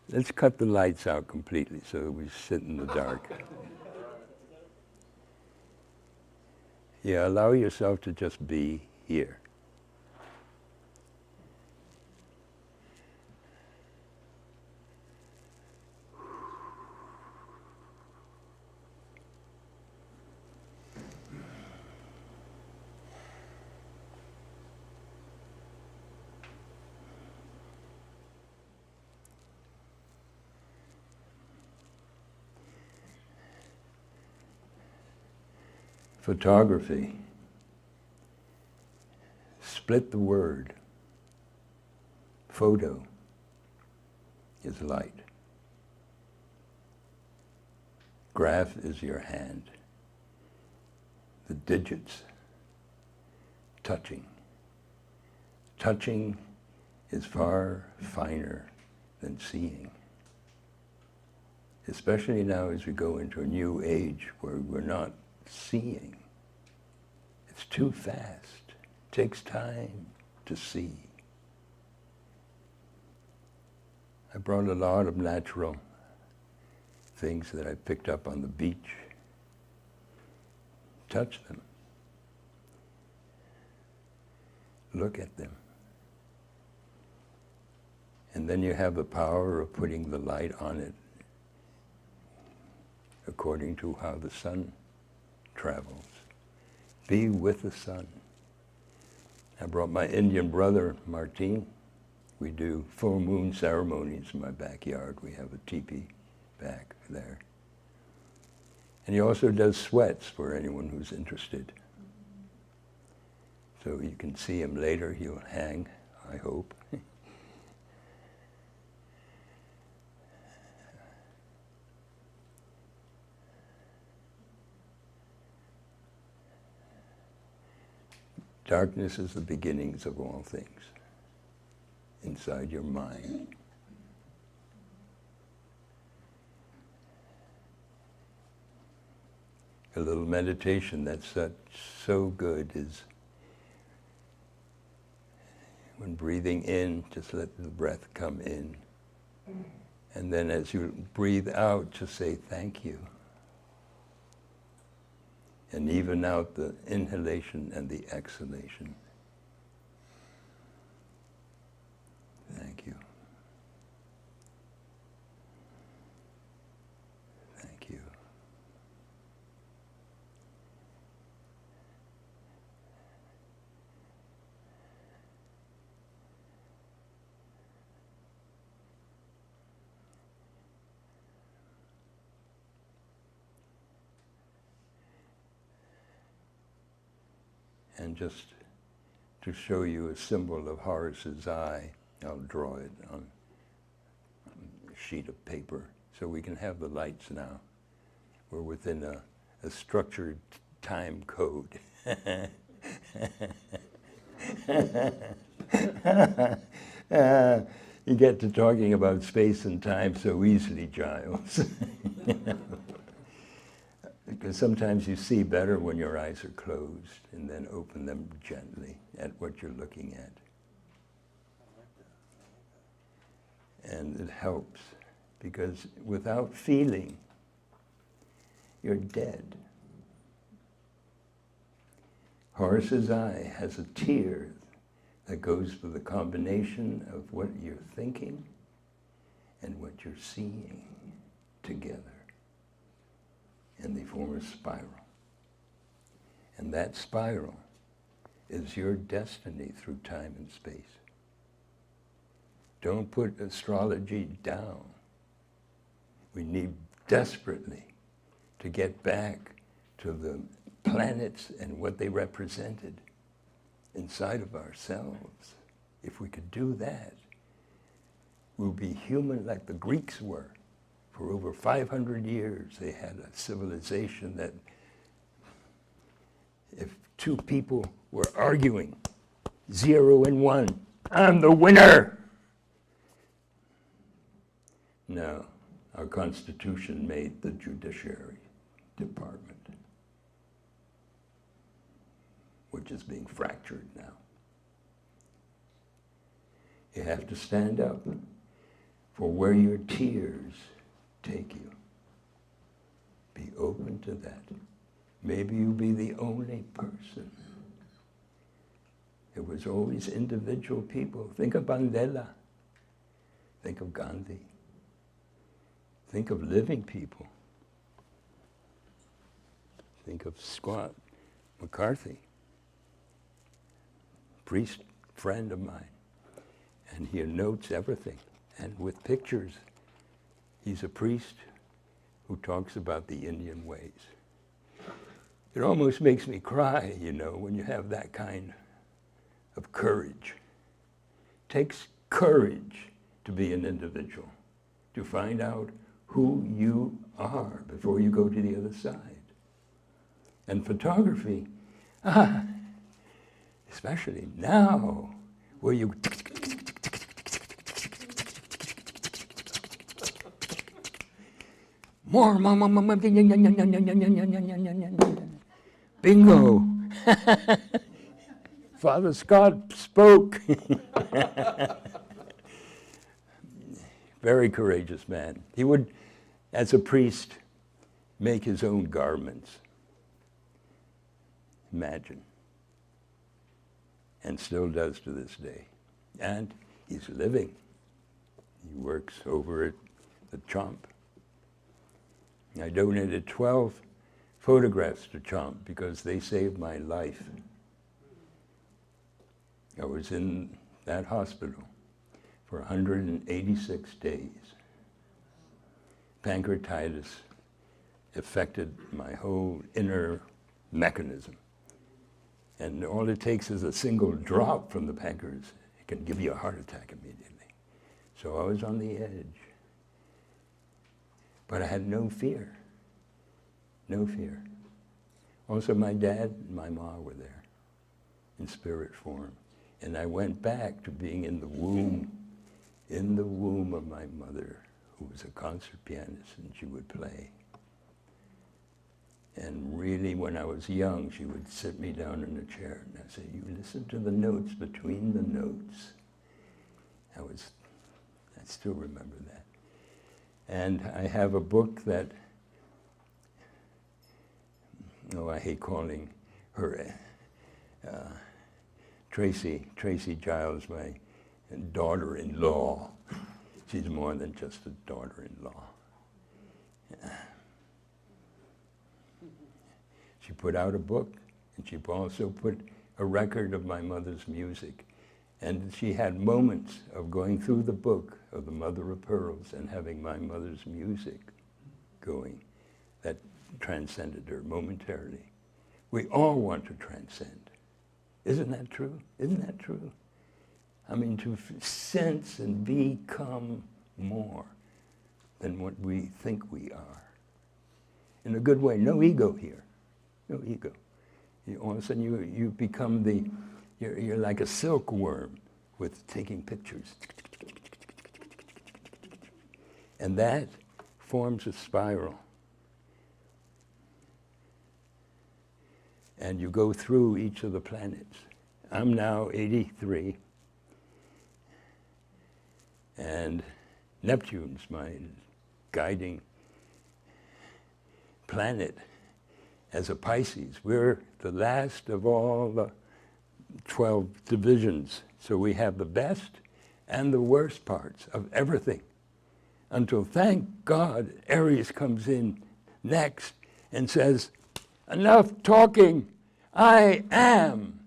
Let's cut the lights out completely so we sit in the dark. Yeah, allow yourself to just be here. Photography. Split the word. Photo is light. Graph is your hand. The digits, touching. Touching is far finer than seeing. Especially now as we go into a new age where we're not seeing. It's too fast. It takes time to see. I brought a lot of natural things that I picked up on the beach. Touch them. Look at them. And then you have the power of putting the light on it according to how the sun travels. Be with the sun. I brought my Indian brother, Martin. We do full moon ceremonies in my backyard. We have a teepee back there. And he also does sweats for anyone who's interested. So you can see him later. He'll hang, I hope. Darkness is the beginnings of all things inside your mind. A little meditation that's so good is when breathing in, just let the breath come in. And then as you breathe out, just say thank you. And even out the inhalation and the exhalation. Thank you. Thank you. And just to show you a symbol of Horus's eye, I'll draw it on a sheet of paper so we can have the lights now. We're within a structured time code. You get to talking about space and time so easily, Giles. Because sometimes you see better when your eyes are closed, and then open them gently at what you're looking at. And it helps, because without feeling, you're dead. Horus's eye has a tear that goes with the combination of what you're thinking and what you're seeing together. And they form a spiral. And that spiral is your destiny through time and space. Don't put astrology down. We need desperately to get back to the planets and what they represented inside of ourselves. If we could do that, we'll be human like the Greeks were. For over 500 years, they had a civilization that if two people were arguing, 0 and 1, I'm the winner. No, our Constitution made the judiciary department, which is being fractured now. You have to stand up for where your tears take you. Be open to that. Maybe you'll be the only person. It was always individual people. Think of Mandela. Think of Gandhi. Think of living people. Think of Squat McCarthy, priest friend of mine. And he notes everything. And with pictures, he's a priest who talks about the Indian ways. It almost makes me cry, you know, when you have that kind of courage. It takes courage to be an individual, to find out who you are before you go to the other side. And photography, especially now, where you more, bingo. Father Scott spoke. Very courageous man. He would, as a priest, make his own garments. Imagine. And still does to this day. And he's living. He works over at the Chomp. I donated 12 photographs to Chomp because they saved my life. I was in that hospital for 186 days. Pancreatitis affected my whole inner mechanism. And all it takes is a single drop from the pancreas. It can give you a heart attack immediately. So I was on the edge. But I had no fear. No fear. Also, my dad and my mom were there in spirit form. And I went back to being in the womb of my mother, who was a concert pianist, and she would play. And really, when I was young, she would sit me down in a chair, and I'd say, you listen to the notes between the notes. I still remember that. And I have a book that, I hate calling her Tracy Giles, my daughter-in-law. She's more than just a daughter-in-law. She put out a book, and she also put a record of my mother's music. And she had moments of going through the book of the Mother of Pearls and having my mother's music going that transcended her momentarily. We all want to transcend. Isn't that true? Isn't that true? I mean, to sense and become more than what we think we are. In a good way, no ego here. No ego. All of a sudden you become you're like a silkworm with taking pictures. And that forms a spiral. And you go through each of the planets. I'm now 83. And Neptune's my guiding planet as a Pisces. We're the last of all the 12 divisions. So we have the best and the worst parts of everything. Until, thank God, Aries comes in next and says, enough talking, I am.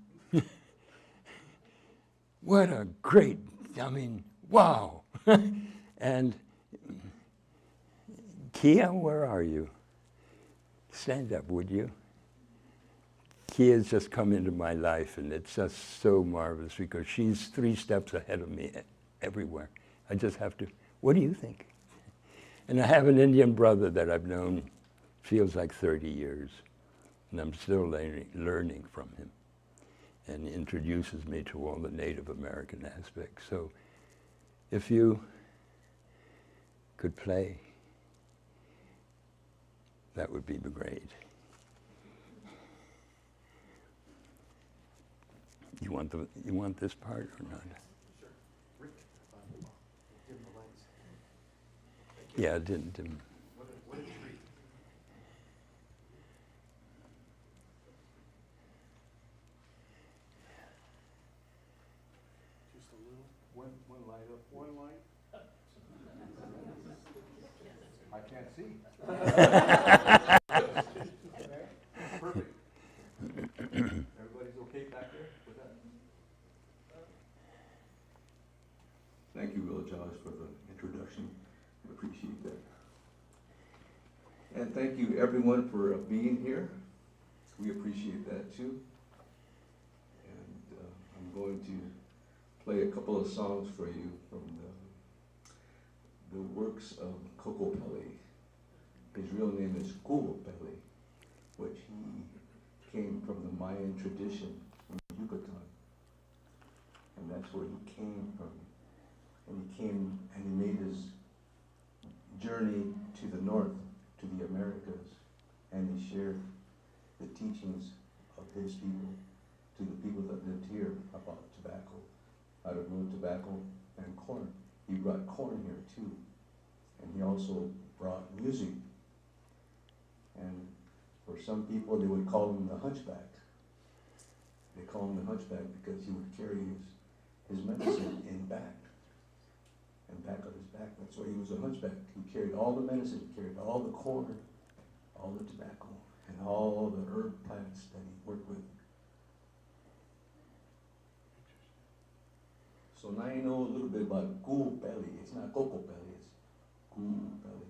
What a great, wow. And Kia, where are you? Stand up, would you? Kia's just come into my life, and it's just so marvelous because she's 3 steps ahead of me everywhere. I just have to, what do you think? And I have an Indian brother that I've known, feels like 30 years, and I'm still learning from him. And he introduces me to all the Native American aspects. So if you could play, that would be great. You want this part or not? Sure. Rick, give him the lights. Yeah, it didn't. What a treat. Just a little. One light up. One light. I can't see. Perfect. Everybody's okay back there with that? Thank you, Giles, for the introduction. I appreciate that. And thank you, everyone, for being here. We appreciate that, too. And I'm going to play a couple of songs for you from the works of Coco Pelli. His real name is Cubo Pelli, which he came from the Mayan tradition from Yucatan. And that's where he came from. And he came and he made his journey to the north, to the Americas, and he shared the teachings of his people to the people that lived here about tobacco, how to grow tobacco and corn. He brought corn here too, and he also brought music. And for some people, they would call him the hunchback. They call him the hunchback because he would carry his medicine in back. And back of his back, that's why he was a hunchback. He carried all the medicine, he carried all the corn, all the tobacco, and all the herb plants that he worked with. So now you know a little bit about Coco Pelli. It's not Coco Pelli, it's Coco Pelli.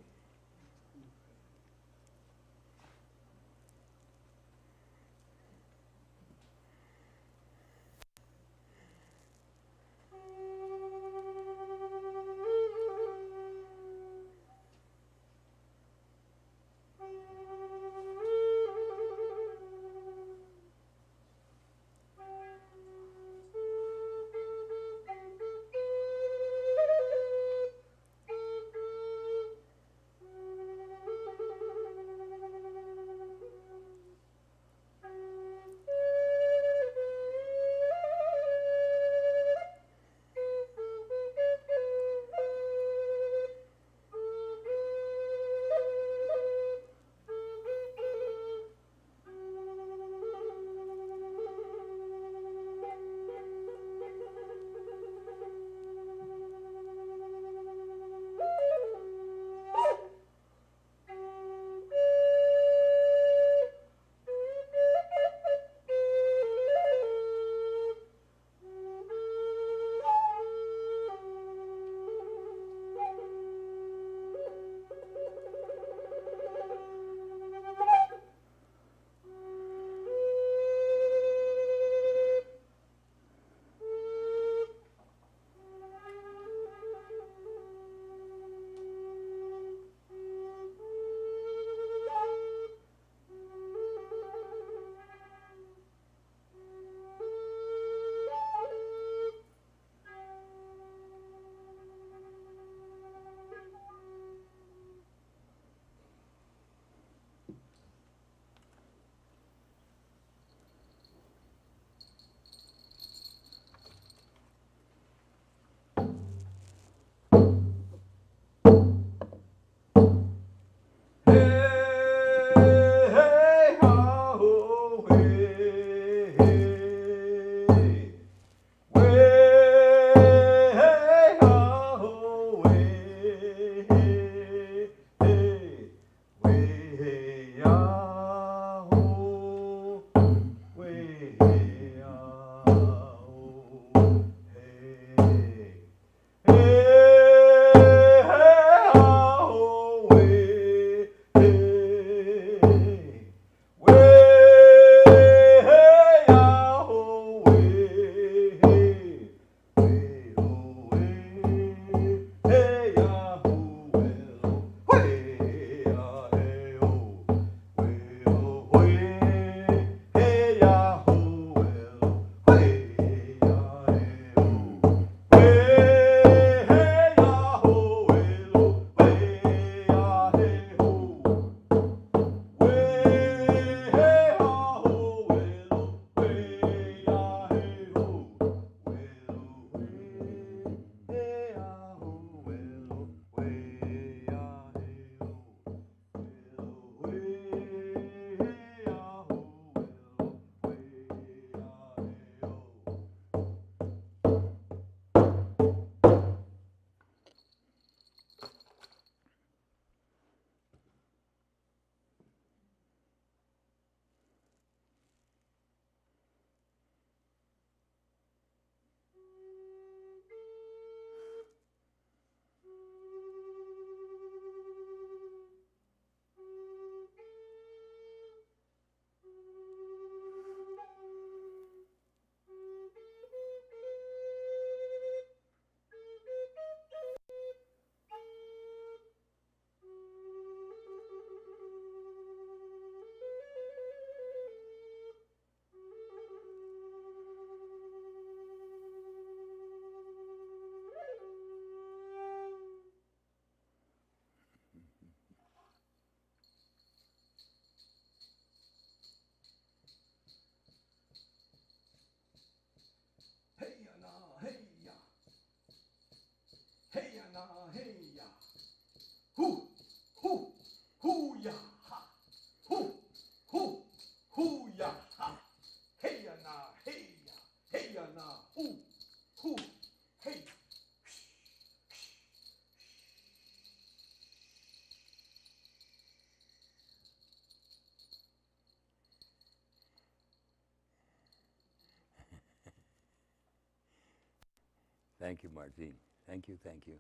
Thank you, Martine. Thank you, thank you.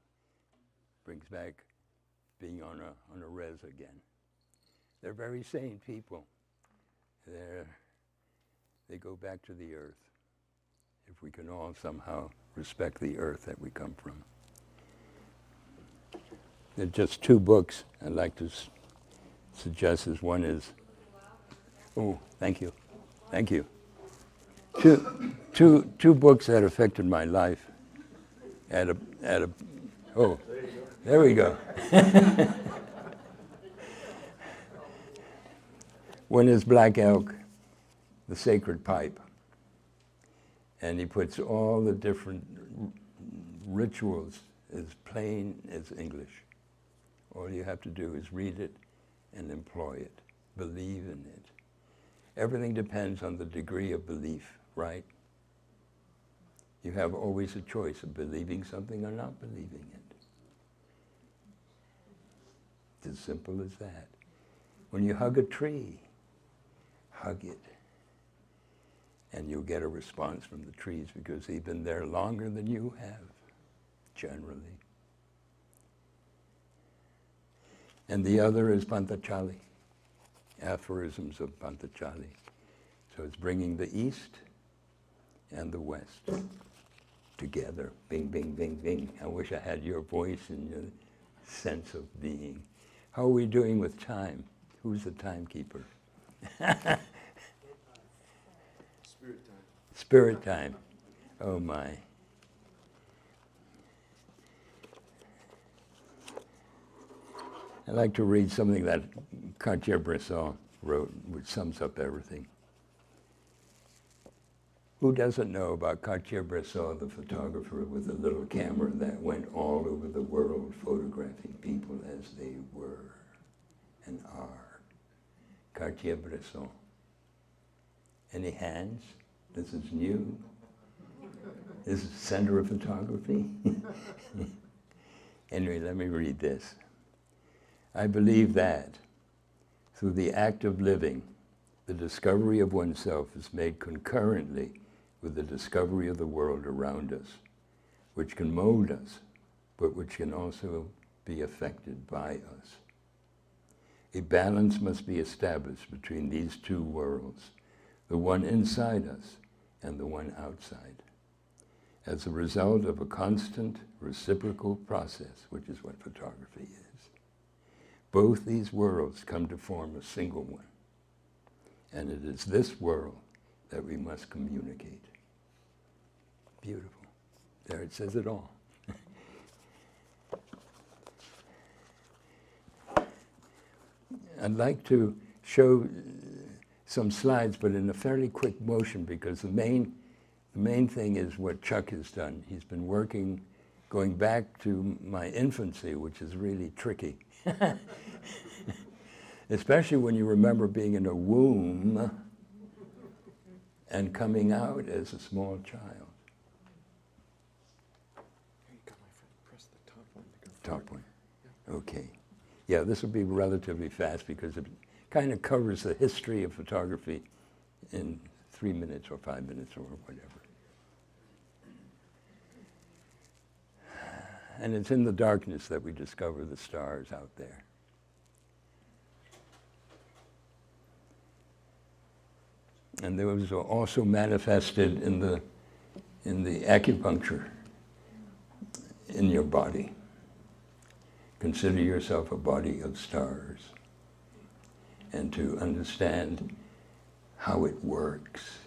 Brings back being on a res again. They're very sane people. They go back to the earth. If we can all somehow respect the earth that we come from. There are just two books I'd like to suggest. One is, oh, thank you, thank you. Two books that affected my life. Oh, there we go. One is Black Elk, the Sacred Pipe. And he puts all the different rituals as plain as English. All you have to do is read it and employ it, believe in it. Everything depends on the degree of belief, right? You have always a choice of believing something or not believing it. It's as simple as that. When you hug a tree, hug it. And you'll get a response from the trees because they've been there longer than you have, generally. And the other is Pantachali, aphorisms of Pantachali. So it's bringing the East and the West together. Bing, bing, bing, bing. I wish I had your voice and your sense of being. How are we doing with time? Who's the timekeeper? Spirit time. Spirit time. Oh my. I'd like to read something that Cartier-Bresson wrote, which sums up everything. Who doesn't know about Cartier-Bresson, the photographer with a little camera that went all over the world photographing people as they were and are? Cartier-Bresson. Any hands? This is new. This is center of photography. Anyway, let me read this. I believe that through the act of living, the discovery of oneself is made concurrently with the discovery of the world around us, which can mold us, but which can also be affected by us. A balance must be established between these two worlds, the one inside us and the one outside, as a result of a constant reciprocal process, which is what photography is. Both these worlds come to form a single one, and it is this world that we must communicate. Beautiful. There it says it all. I'd like to show some slides, but in a fairly quick motion, because the main thing is what Chuck has done. He's been working, going back to my infancy, which is really tricky. Especially when you remember being in a womb and coming out as a small child. Here you go, my friend. Press the top one to go Top forward. one. Okay. Yeah, this will be relatively fast because it kind of covers the history of photography in 3 minutes or 5 minutes or whatever. And it's in the darkness that we discover the stars out there. And there was also manifested in the acupuncture in your body. Consider yourself a body of stars, and to understand how it works.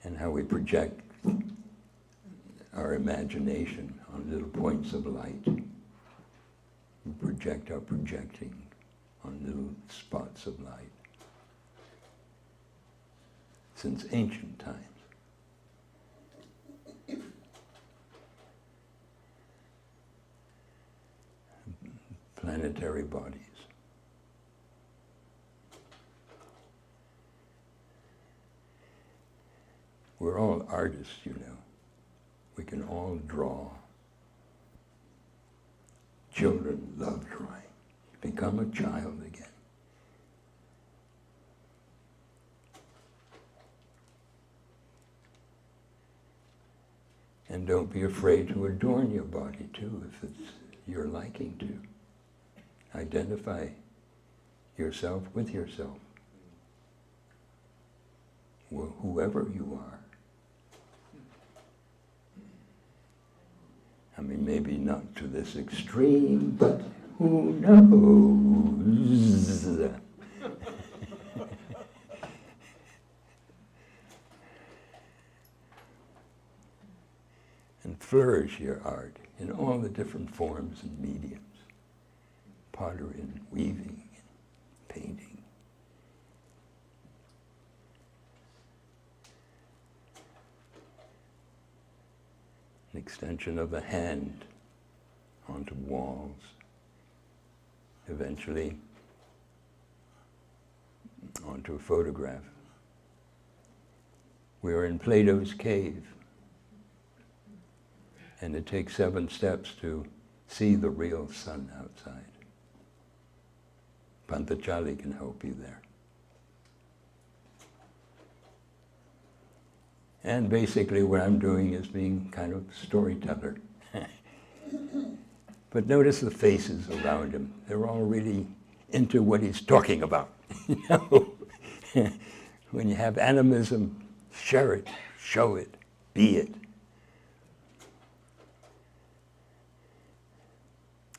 And how we project our imagination on little points of light. We project our projecting on little spots of light. Since ancient times. Planetary bodies. We're all artists, you know. We can all draw. Children love drawing. Become a child again. And don't be afraid to adorn your body too, if it's your liking to. Identify yourself with yourself, whoever you are. I mean, maybe not to this extreme, but who knows? And flourish your art in all the different forms and mediums. Pottery and weaving and painting. An extension of the hand onto walls. Eventually onto a photograph. We are in Plato's cave. And it takes 7 steps to see the real sun outside. Pantajali can help you there. And basically what I'm doing is being kind of a storyteller. But notice the faces around him. They're all really into what he's talking about. You know? When you have animism, share it, show it, be it.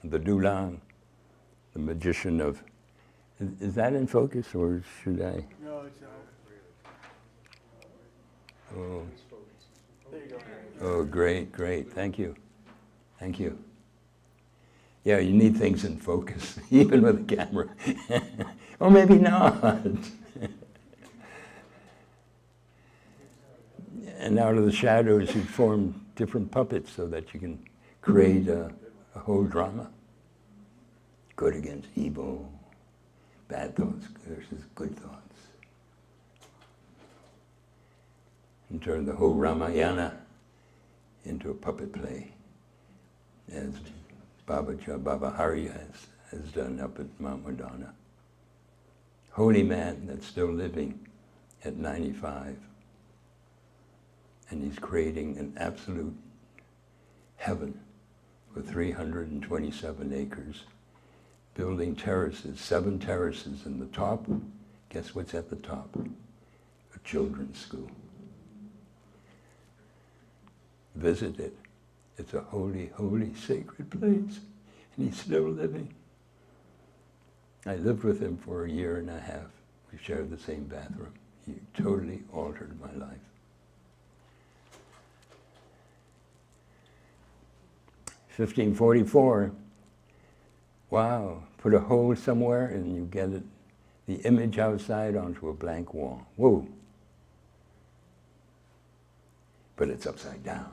The Dulang, the magician of... Is that in focus, or should I? No, it's not. Oh, There you go. oh, great, great. Thank you. Thank you. Yeah, you need things in focus, even with a camera. Or maybe not. And out of the shadows, you form different puppets so that you can create a whole drama. Good against evil, bad thoughts versus good thoughts. And turn the whole Ramayana into a puppet play, as Baba Hari has done up at Mount Madonna. Holy man that's still living at 95. And he's creating an absolute heaven with 327 acres, building terraces, 7 terraces in the top. Guess what's at the top? A children's school. Visit it. It's a holy, holy, sacred place. And he's still living. I lived with him for 1.5 years. We shared the same bathroom. He totally altered my life. 1544, wow, put a hole somewhere and you get it, the image outside onto a blank wall. Whoa. But it's upside down.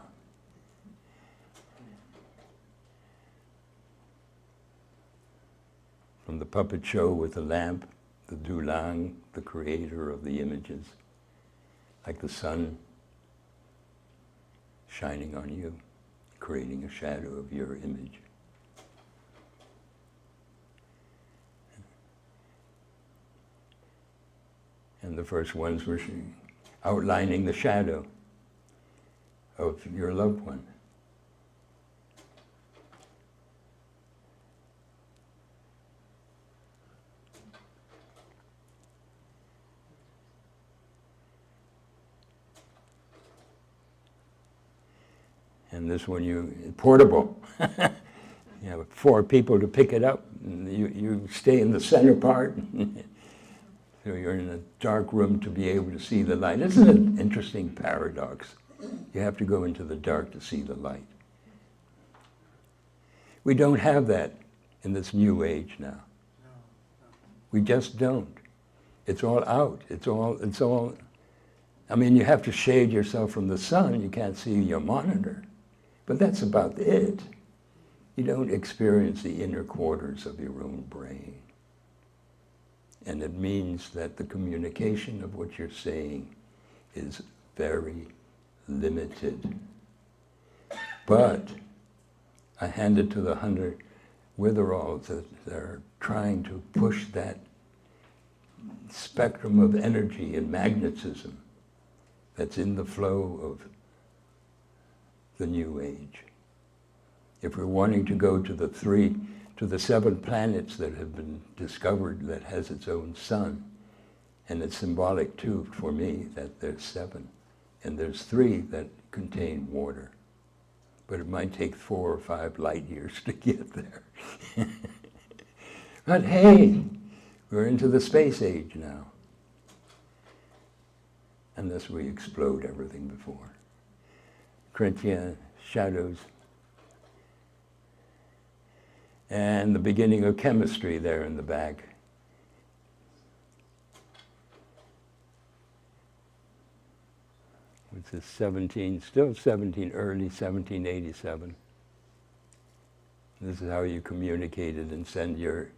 From the puppet show with the lamp, the Dulang, the creator of the images, like the sun shining on you, creating a shadow of your image. And the first ones were outlining the shadow of your loved one. And this one, portable. You have 4 people to pick it up, and you stay in the center part. So you're in a dark room to be able to see the light. Isn't it an interesting paradox? You have to go into the dark to see the light. We don't have that in this new age now. We just don't. It's all out. It's all, I mean, you have to shade yourself from the sun. You can't see your monitor. But that's about it. You don't experience the inner quarters of your own brain. And it means that the communication of what you're saying is very limited. But I hand it to the 100 witheralls that are trying to push that spectrum of energy and magnetism that's in the flow of the New Age. If we're wanting to go to the 7 planets that have been discovered that has its own sun, and it's symbolic too for me that there's 7, and there's 3 that contain water. But it might take 4 or 5 light years to get there. But hey, we're into the space age now. Unless we explode everything before. Chrétien, shadows. And the beginning of chemistry there in the back. Which is still 17, early 1787. This is how you communicated and send your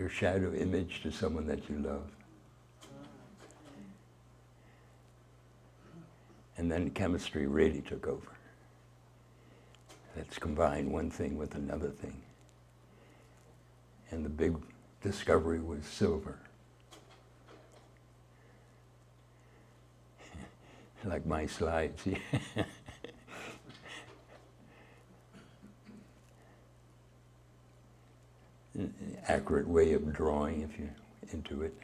shadow image to someone that you love. And then chemistry really took over. Let's combine one thing with another thing. And the big discovery was silver. Like my slides. An accurate way of drawing if you're into it.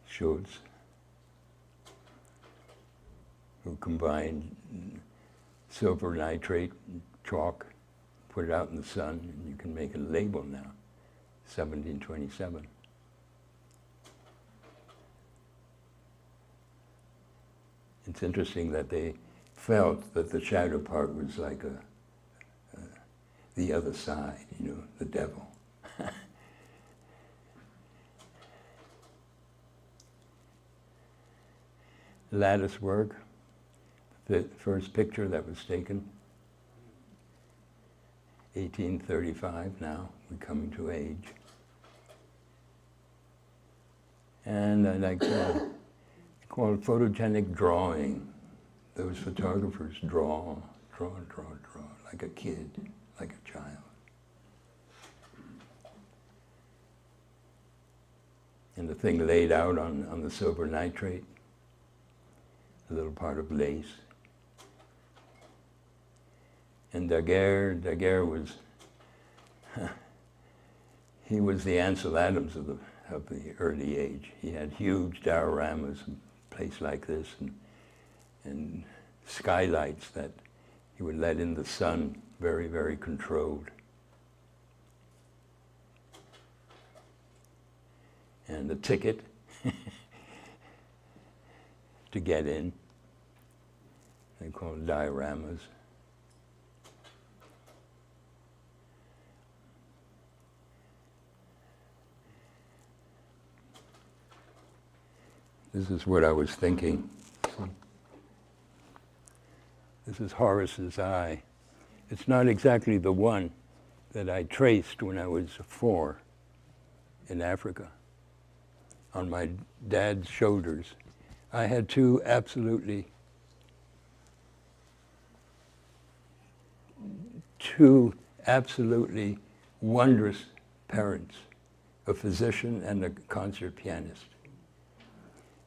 Schultz, who combined silver nitrate, chalk, put it out in the sun, and you can make a label now, 1727. It's interesting that they felt that the shadow part was like the other side, the devil. Lattice work, the first picture that was taken, 1835 now, we're coming to age. And I like call it photogenic drawing. Those photographers draw, like a kid, like a child. And the thing laid out on the silver nitrate, a little part of lace. And Daguerre was, he was the Ansel Adams of the early age. He had huge dioramas, a place like this, and skylights that he would let in the sun, very, very controlled. And the ticket to get in, they call it dioramas. This is what I was thinking. This is Horace's eye. It's not exactly the one that I traced when I was 4 in Africa. On my dad's shoulders, I had two absolutely wondrous parents, a physician and a concert pianist.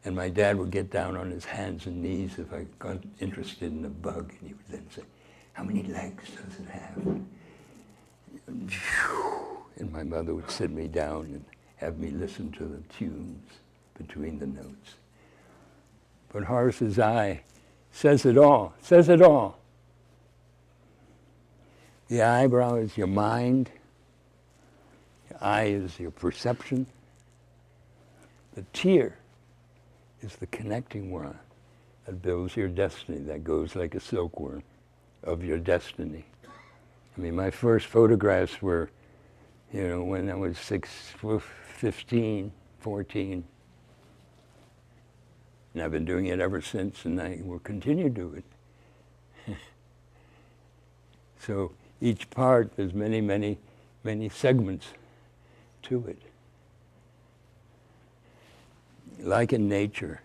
And my dad would get down on his hands and knees if I got interested in a bug, and he would then say, "How many legs does it have?" And my mother would sit me down and have me listen to the tunes between the notes. But Horace's eye says it all, says it all. The eyebrow is your mind. The eye is your perception. The tear is the connecting one that builds your destiny, that goes like a silkworm of your destiny. I mean, my first photographs were, when I was 15, 14. And I've been doing it ever since, and I will continue to do it. So each part, there's many, many, many segments to it. Like in nature,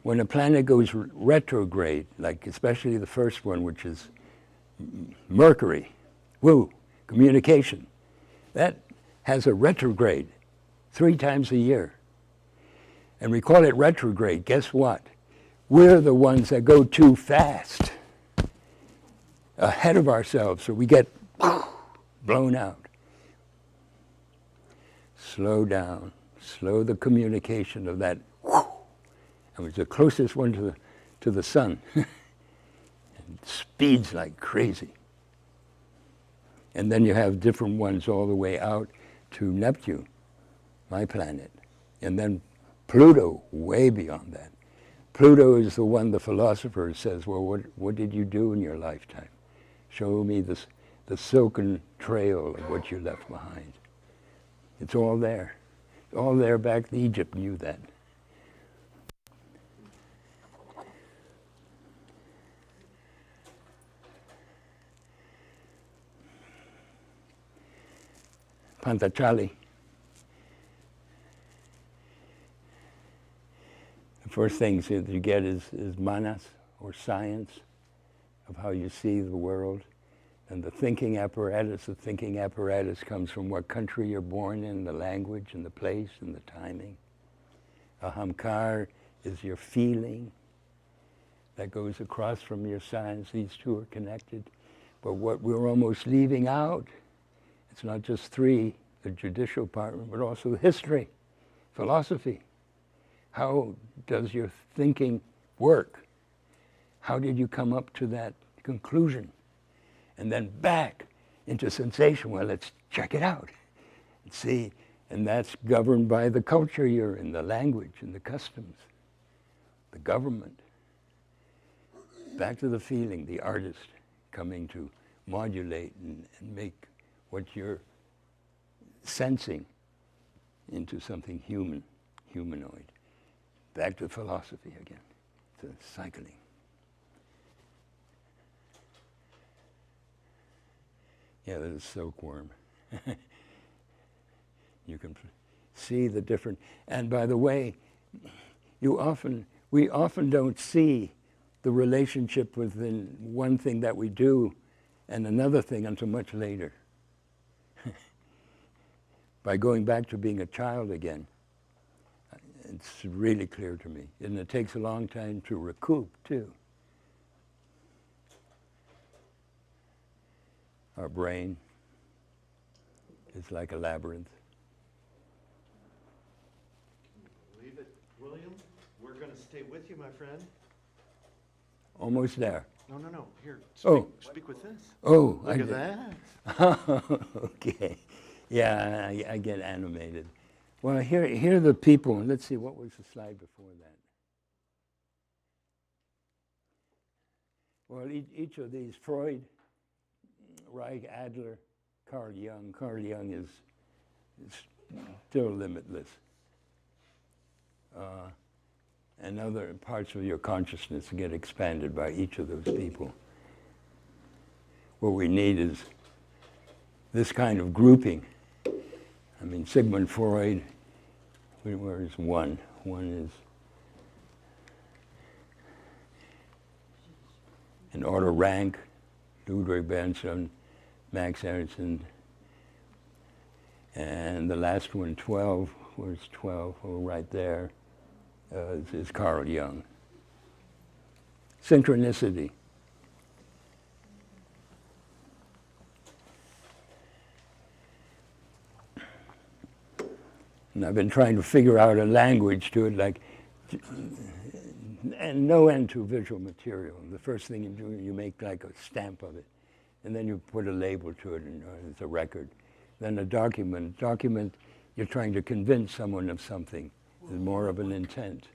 when a planet goes retrograde, like especially the first one, which is Mercury, communication, that has a retrograde 3 times a year. And we call it retrograde. Guess what? We're the ones that go too fast, ahead of ourselves, so we get blown out. Slow down. Slow the communication of that. And it's the closest one to the sun. And speeds like crazy. And then you have different ones all the way out to Neptune, my planet. And then Pluto, way beyond that. Pluto is the one the philosopher says, well, what did you do in your lifetime? Show me the silken trail of what you left behind. It's all there. It's all there back. Egypt knew that. Pantachali. The first things that you get is manas, or science, of how you see the world. And the thinking apparatus comes from what country you're born in, the language and the place and the timing. Ahamkar is your feeling that goes across from your science. These two are connected. But what we're almost leaving out, it's not just three, the judicial part, but also history, philosophy. How does your thinking work? How did you come up to that conclusion? And then back into sensation. Well, let's check it out and see. And that's governed by the culture you're in, the language and the customs, the government. Back to the feeling, the artist coming to modulate and make what you're sensing into something humanoid. Back to philosophy again, to cycling. Yeah, there's a silkworm. You can see the different, and by the way, we often don't see the relationship within one thing that we do and another thing until much later. By going back to being a child again, it's really clear to me. And it takes a long time to recoup, too. Our brain is like a labyrinth. Believe it, William? We're going to stay with you, my friend. Almost there. No. Here, speak with this. Oh, Look at that. Okay. Yeah, I get animated. Well, here are the people. Let's see, what was the slide before that? Well, each of these, Freud, Reich, Adler, Carl Jung. Carl Jung is still limitless. And other parts of your consciousness get expanded by each of those people. What we need is this kind of grouping. I mean, Sigmund Freud, where is one? One is an Otto Rank, Ludwig Benson, Max Ernst, and the last one, 12, where's 12? Oh, right there, is Carl Jung. Synchronicity. And I've been trying to figure out a language to it, like, and no end to visual material. The first thing you do, you make like a stamp of it, and then you put a label to it, and it's a record. Then a document. Document, you're trying to convince someone of something. There's more of an intent.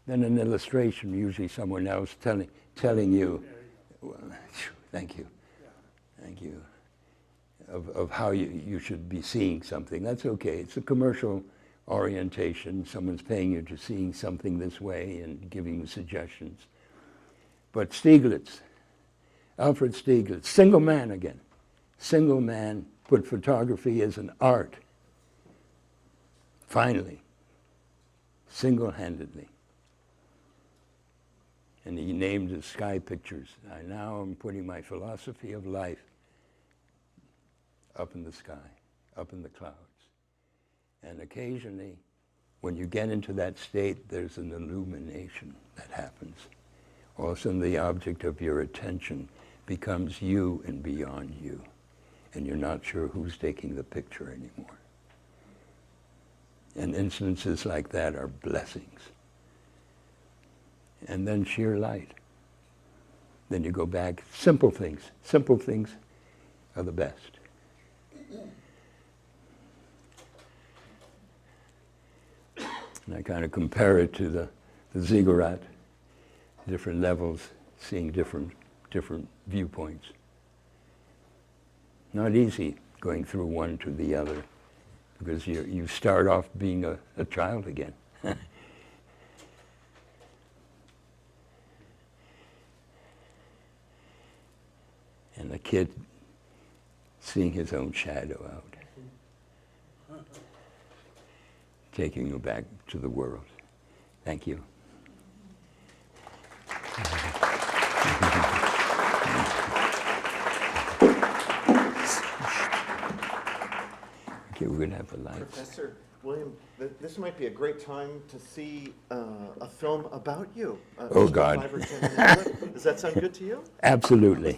Then an illustration, usually someone else telling you, well, thank you, thank you, of how you should be seeing something. That's okay. It's a commercial orientation. Someone's paying you to seeing something this way and giving you suggestions. But Stieglitz, Alfred Stieglitz, single man again. Single man put photography as an art. Finally, single-handedly. And he named his sky pictures. Now I'm putting my philosophy of life up in the sky, up in the clouds. And occasionally, When you get into that state, there's an illumination that happens. All of a sudden, the object of your attention becomes you and beyond you, and you're not sure who's taking the picture anymore. And instances like that are blessings. And then sheer light. Then you go back, simple things are the best. And I kind of compare it to the ziggurat, different levels, seeing different viewpoints. Not easy going through one to the other, because you start off being a child again. And a kid seeing his own shadow out, taking you back to the world. Thank you. Okay, we're going to have the lights. Professor William, this might be a great time to see a film about you. Oh, just a God. 5 or 10 minute clip. Does that sound good to you? Absolutely.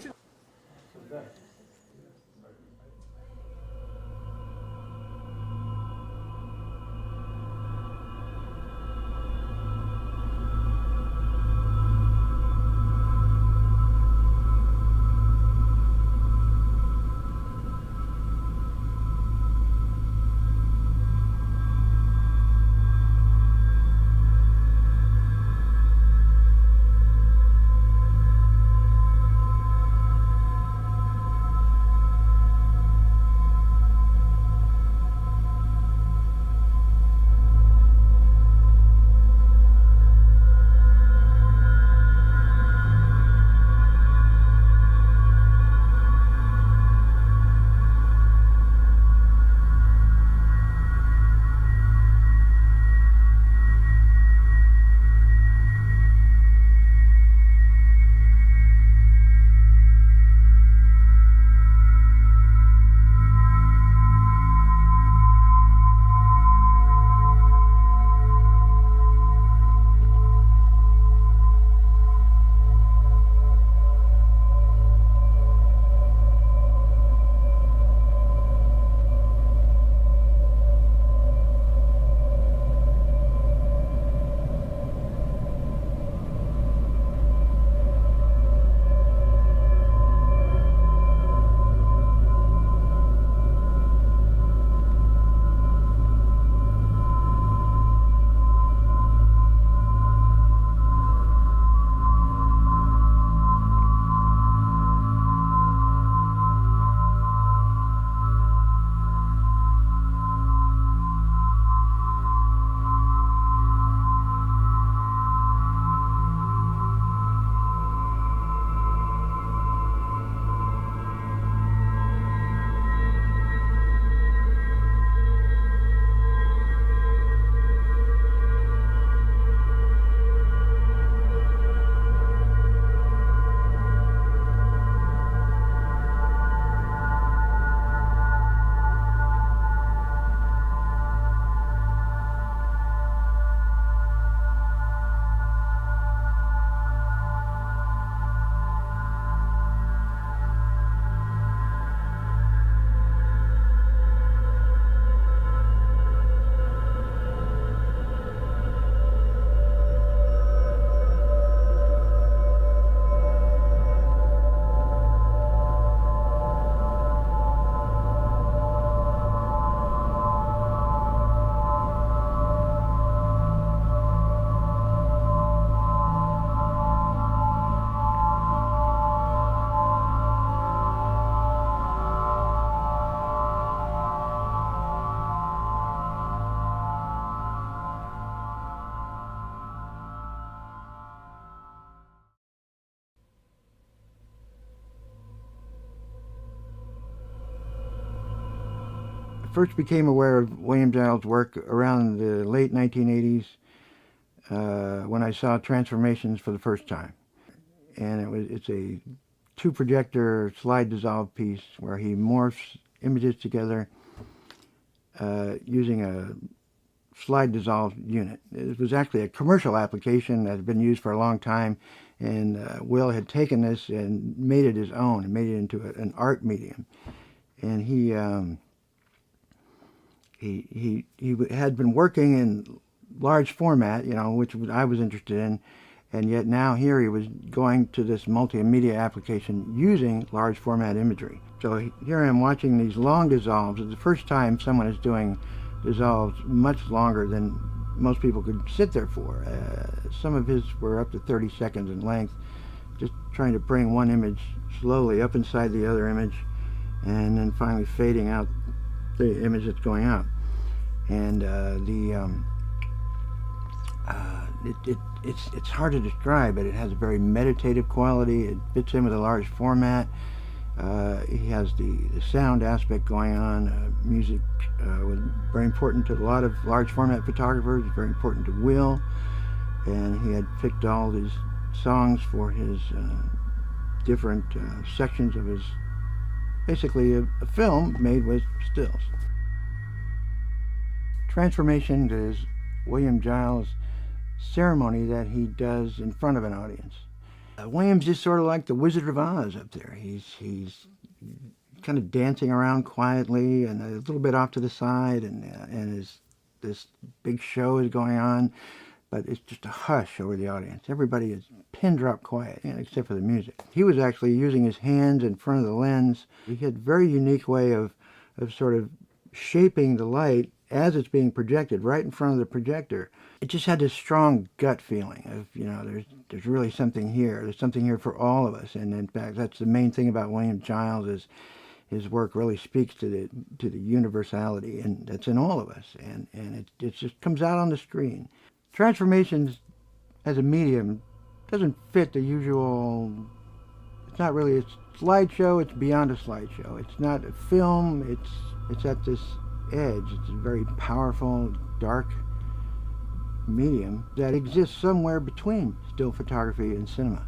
First became aware of William Giles' work around the late 1980s when I saw Transformations for the first time. And it's a 2-projector slide dissolve piece where he morphs images together using a slide dissolve unit. It was actually a commercial application that had been used for a long time, and Will had taken this and made it his own and made it into an art medium. And he had been working in large format, which I was interested in, and yet now here he was going to this multimedia application using large format imagery. So here I am watching these long dissolves. It's the first time someone is doing dissolves much longer than most people could sit there for. Some of his were up to 30 seconds in length, just trying to bring one image slowly up inside the other image, and then finally fading out the image that's going out. And it's hard to describe, but it has a very meditative quality. It fits in with a large format. He has the sound aspect going on. Music was very important to a lot of large format photographers, very important to Will, and he had picked all these songs for his different sections of his, basically a film made with stills. Transformation is William Giles' ceremony that he does in front of an audience. William's just sort of like the Wizard of Oz up there. He's kind of dancing around quietly and a little bit off to the side, and this big show is going on, but it's just a hush over the audience. Everybody is pin drop quiet, except for the music. He was actually using his hands in front of the lens. He had a very unique way of sort of shaping the light as it's being projected right in front of the projector. It just had this strong gut feeling of, there's really something here. There's something here for all of us. And in fact, that's the main thing about William Giles, is his work really speaks to the universality, and that's in all of us. And it just comes out on the screen. Transformations as a medium doesn't fit the usual. It's not really a slideshow. It's beyond a slideshow. It's not a film. It's at this edge. It's a very powerful, dark medium that exists somewhere between still photography and cinema.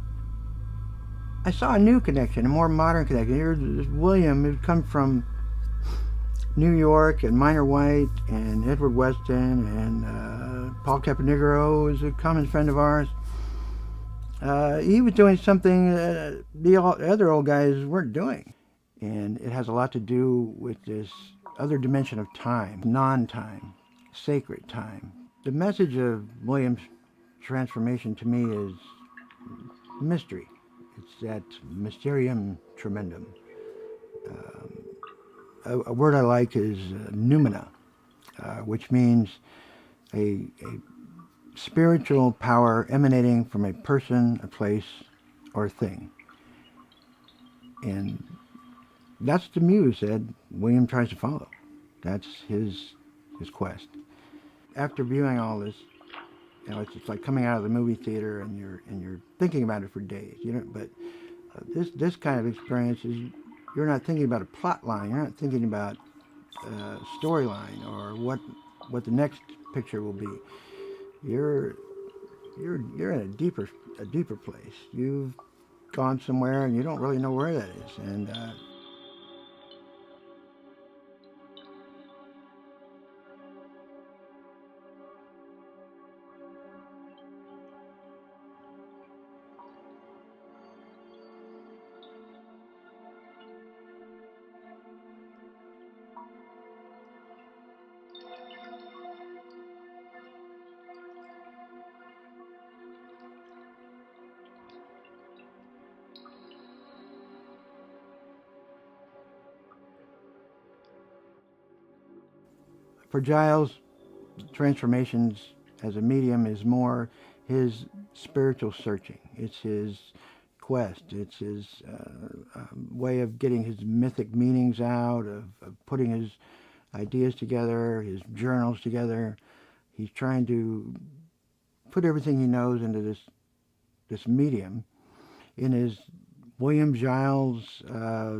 I saw a new connection, a more modern connection. Here's William, who'd come from New York, and Minor White, and Edward Weston, and Paul Caponegro is a common friend of ours. He was doing something the other old guys weren't doing. And it has a lot to do with this other dimension of time, non-time, sacred time. The message of William's transformation to me is mystery. It's that mysterium tremendum. A word I like is noumena, which means a spiritual power emanating from a person, a place, or a thing. And that's the muse that William tries to follow. That's his quest. After viewing all this, it's like coming out of the movie theater and you're thinking about it for days. But this kind of experience is, you're not thinking about a plot line. You're not thinking about a storyline or what the next picture will be. You're in a deeper place. You've gone somewhere and you don't really know where that is. And for Giles, transformations as a medium is more his spiritual searching. It's his quest. It's his way of getting his mythic meanings out, of putting his ideas together, his journals together. He's trying to put everything he knows into this medium in his William Giles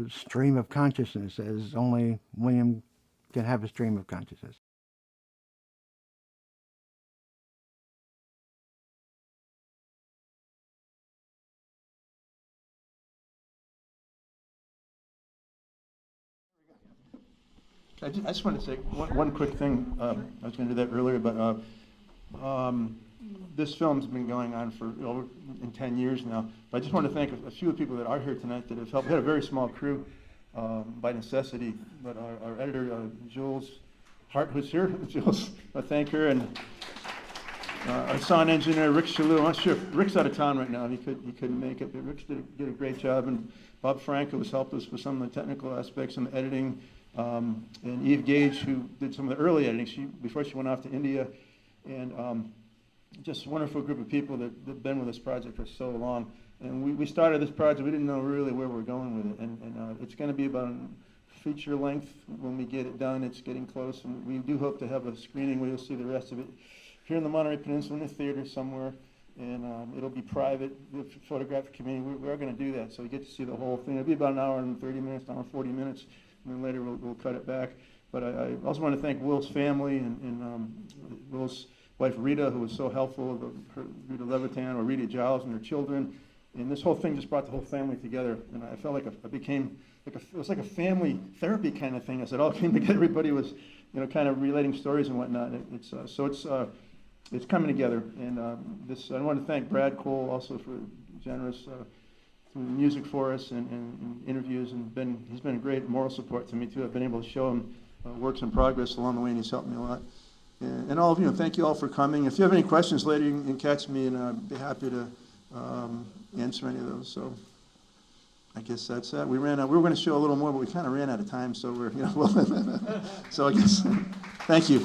stream of consciousness, as only William can have a stream of consciousness. I just want to say one quick thing. I was going to do that earlier, but this film's been going on for over 10 years now. But I just want to thank a few of the people that are here tonight that have helped. We had a very small crew by necessity, but our editor, Jules Hart, who's here, Jules, I thank her, and our sound engineer, Rick Shalou. I'm not sure if Rick's out of town right now. He couldn't make it, but Rick did a great job, and Bob Franco has helped us with some of the technical aspects and the editing. And Eve Gage, who did some of the early editing before she went off to India, and just a wonderful group of people that have been with this project for so long. And we started this project, we didn't know really where we're going with it, and it's going to be about feature length when we get it done. It's getting close, and we do hope to have a screening where you'll see the rest of it here in the Monterey Peninsula in a theater somewhere, and it'll be private. The photographic community, we are going to do that, so you get to see the whole thing. It'll be about an hour and 30 minutes, an hour and 40 minutes. And then later we'll cut it back. But I also want to thank Will's family and Will's wife Rita, who was so helpful, Rita Levitan, or Rita Giles and her children. And this whole thing just brought the whole family together. And I felt like I became, it was like a family therapy kind of thing. As it all came together, everybody was, kind of relating stories and whatnot. It's coming together. And I want to thank Brad Cole also for generous music for us and interviews, and he's been a great moral support to me too. I've been able to show him works in progress along the way, and he's helped me a lot. And all of you, thank you all for coming. If you have any questions later, you can catch me, and I'd be happy to answer any of those. So I guess that's that. We were going to show a little more, but we kind of ran out of time, so we're so I guess thank you.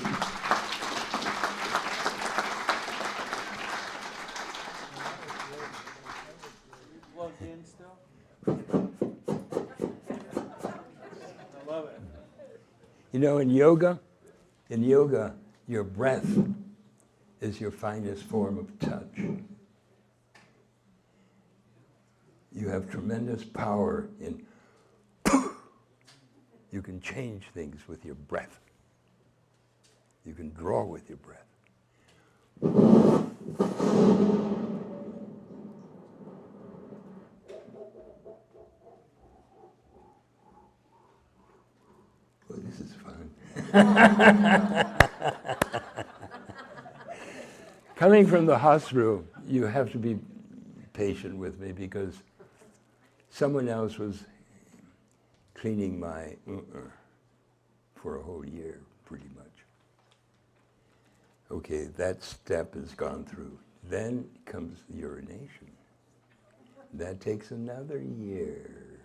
In yoga, your breath is your finest form of touch. You have tremendous power in, you can change things with your breath. You can draw with your breath. Well, this is fun. Coming from the hospital, you have to be patient with me because someone else was cleaning my for a whole year, pretty much. Okay, that step is gone through. Then comes the urination. That takes another year.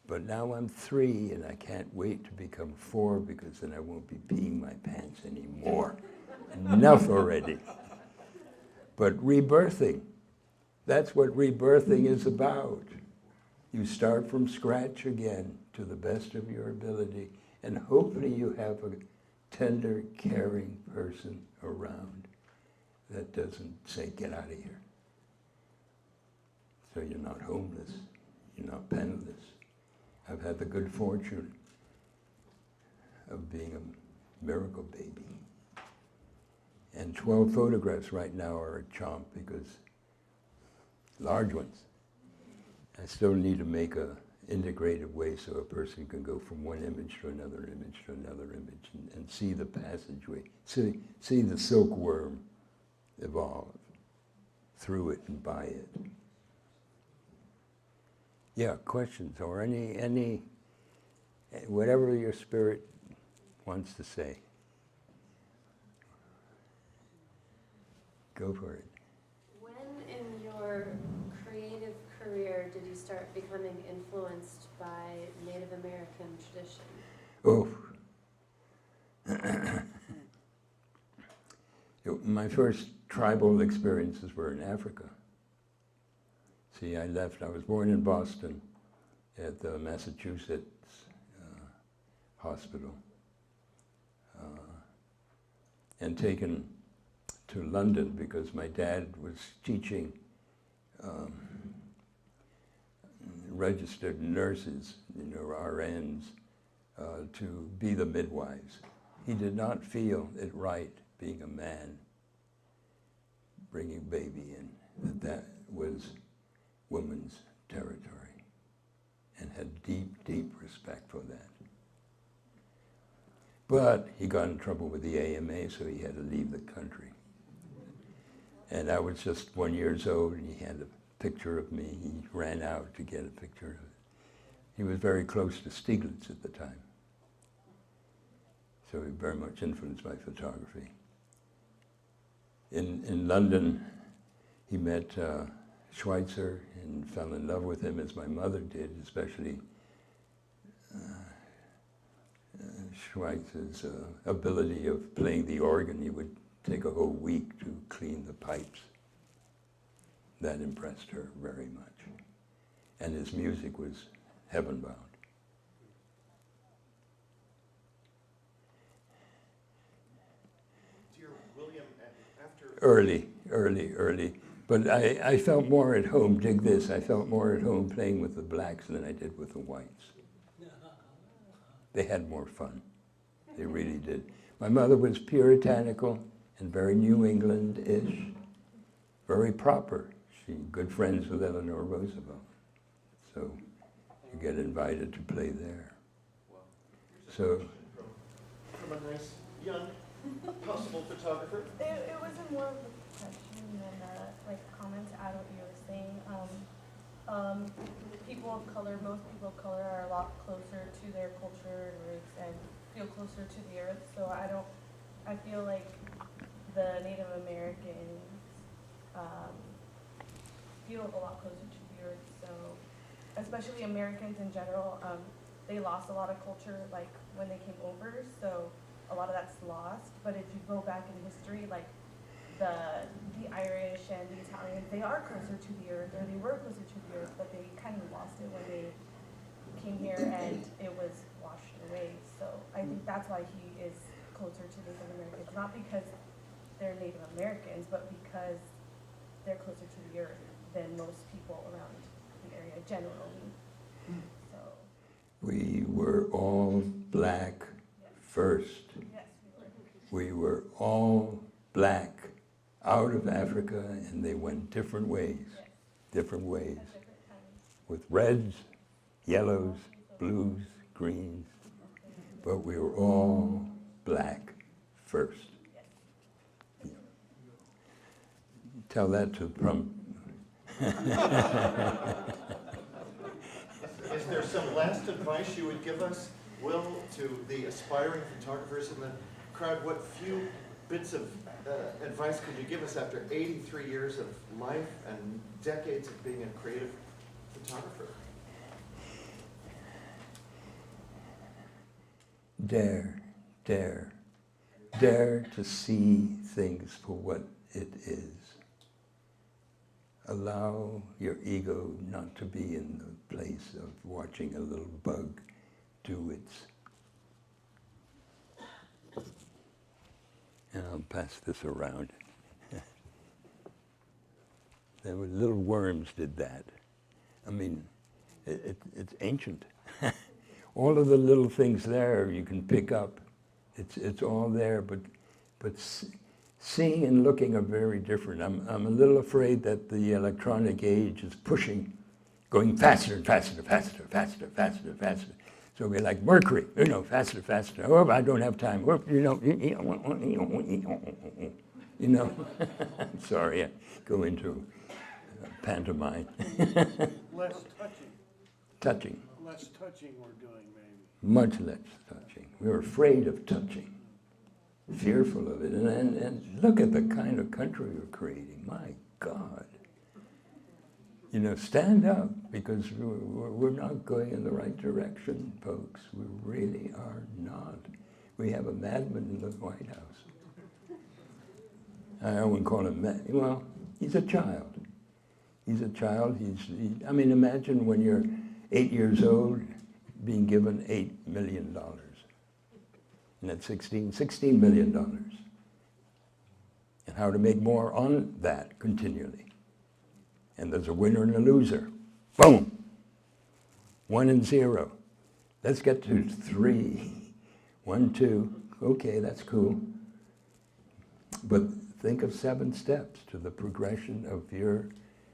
But now I'm 3, and I can't wait to become 4 because then I won't be peeing my pants anymore. Enough already. But rebirthing, that's what rebirthing is about. You start from scratch again to the best of your ability, and hopefully you have a tender, caring person around that doesn't say, get out of here. So you're not homeless, you're not penniless. I've had the good fortune of being a miracle baby. And 12 photographs right now are a chomp because large ones. I still need to make a integrated way so a person can go from one image to another image to another image and see the passageway, see the silkworm evolve through it and by it. Yeah, questions or any whatever your spirit wants to say. Go for it. When in your creative career did you start becoming influenced by Native American tradition? Oh. My first tribal experiences were in Africa. See, I was born in Boston at the Massachusetts hospital and taken to London because my dad was teaching registered nurses, RNs, to be the midwives. He did not feel it right, being a man, bringing a baby in, that was woman's territory, and had deep, deep respect for that. But he got in trouble with the AMA, so he had to leave the country. And I was just 1 year old, and he had a picture of me. He ran out to get a picture of it. He was very close to Stieglitz at the time. So he very much influenced my photography. In London, he met Schweitzer and fell in love with him, as my mother did, especially Schweitzer's ability of playing the organ. He would take a whole week to clean the pipes. That impressed her very much. And his music was heaven-bound. Dear William, after... Early. But I felt more at home, dig this, I felt more at home playing with the blacks than I did with the whites. They had more fun. They really did. My mother was puritanical and very New England-ish, very proper. She good friends with Eleanor Roosevelt. So you get invited to play there. So From a nice, young, possible photographer. It wasn't more of a question than like comments out of what you were saying. People of color, most people of color are a lot closer to their culture and roots and feel closer to the earth. So I feel like the Native Americans feel a lot closer to the earth. So especially Americans in general, they lost a lot of culture like when they came over. So a lot of that's lost. But if you go back in history, like the Irish and the Italians, they are closer to the earth, or they were closer to the earth, but they kind of lost it when they came here and it was washed away. So I think that's why he is closer to Native Americans, not because they're Native Americans, but because they're closer to the earth than most people around the area generally. So we were all black first. yes, We were all black out of Africa, and they went different ways, different ways, at different times. with reds, yellows, blues, greens, but we were all black first. Tell that to Trump. Is there some last advice you would give us, Will, to the aspiring photographers in the crowd? What few bits of advice could you give us after 83 years of life and decades of being a creative photographer? Dare to see things for what it is. Allow your ego not to be in the place of watching a little bug do its. And I'll pass this around. There were little worms did that. I mean, it's ancient. All of the little things there you can pick up. It's all there, but seeing and looking are very different. I'm a little afraid that the electronic age is pushing, going faster and faster, faster, faster, faster, faster. So we're like Mercury, faster, faster. Oh, I don't have time. Oh, I'm sorry, I go into pantomime. Less touching. Touching. Less touching we're doing, maybe. Much less touching. We're afraid of touching, fearful of it. And look at the kind of country we're creating. My God. Stand up, because we're not going in the right direction, folks. We really are not. We have a madman in the White House. I wouldn't call him mad. Well, he's a child. He's a child. Imagine when you're 8 years old being given $8 million. And that's $16 million. And how to make more on that continually. And there's a winner and a loser. Boom! 1 and 0. Let's get to 3. 1, 2. Okay, that's cool. But think of 7 steps to the progression of your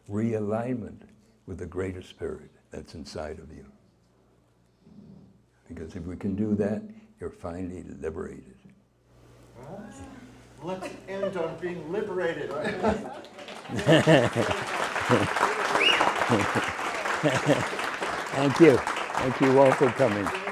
realignment with the greater spirit that's inside of you. Because if we can do that, You're finally liberated. Let's end on being liberated. Thank you. Thank you all for coming.